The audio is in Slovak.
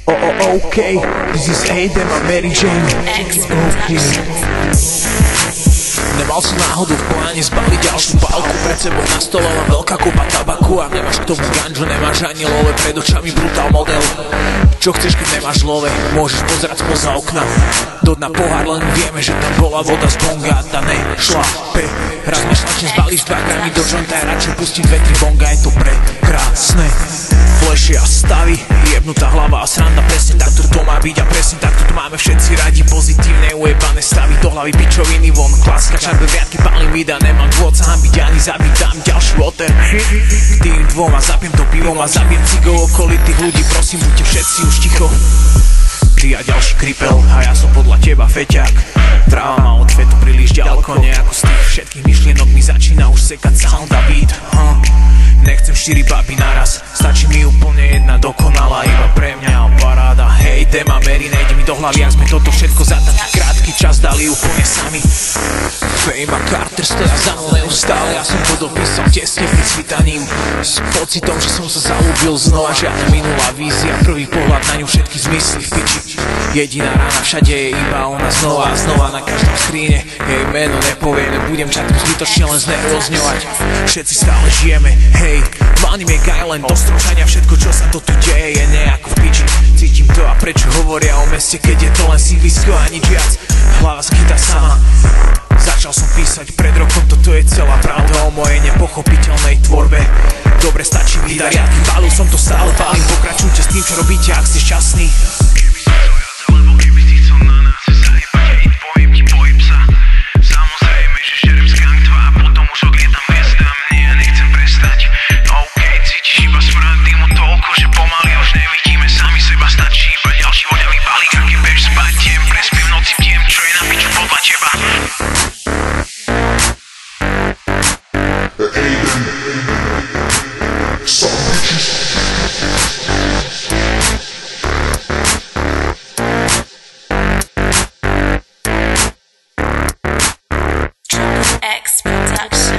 Okay, this is Aiden a Mary Jane. Nemal si náhodou v pláne zbaliť ďalšiu pálku? Pred sebou na stole len veľká kupa tabaku a nemáš k tomu ganžu, nemáš ani love, pred očami brutál model. Čo chceš, keď nemáš love? Môžeš pozerať spoza okna do dna pohár, len vieme, že tam bola voda z bonga a tá nešla raz myšľačne zbalíš 2 gramy do jointa a radšej pustiť 2-3 bonga, je to prekrásne. Fleše a stavy, jebnutá hlava a sranda, presne takto to má byť a presne takto to máme všetci radi. Pozitívne ujebané stavy, do hlavy pičoviny von, klasika, čarbe riadky, palím vida, nemám dôvod sa hambiť ani zabiť, dám ďalší water. K tým dvom a zapiem to pivom a zabijem cigov okolitých ľudí, prosím, buďte všetci už ticho. Ty a ďalší kripel a ja som podľa teba feťák. Tráva má od fetu príliš ďaleko, nejako z tých všetkých myšlienok mi začína už sekať sound a beat. Nechcem 4 baby naraz, stačí mi úplne jedna dokonalá, iba pre mňa paráda. Hej, Dema Mary, nejde mi do hlavy, ak sme toto všetko za taký krátky čas dali úplne sami. Fame a Carter stoja za mnou neustále, ja som to dopísal tesne pred svitaním, s pocitom, že som sa zalúbil znova. Žiadna minulá vízia, prvý pohľad na ňu, všetky zmysly v piči. Jediná rána, všade je iba ona, znova a znova na každom skríne. Jej meno nepovie, nebudem čakať zbytočne len znervozňovať. Všetci stále žijeme, hej, Money make island, do stroušania, všetko čo sa to tu deje je nejako v piči. Cítim to a prečo hovoria o meste, keď je to len sídlisko a nič viac. Hlava skýta sama. Začal som písať pred rokom, toto je celá pravda o mojej nepochopiteľnej tvorbe. Dobre, stačí vydať riadky, pálil som to stále, pálim, pokračujte s tým, čo robíte, ak ste šťastní. X Production.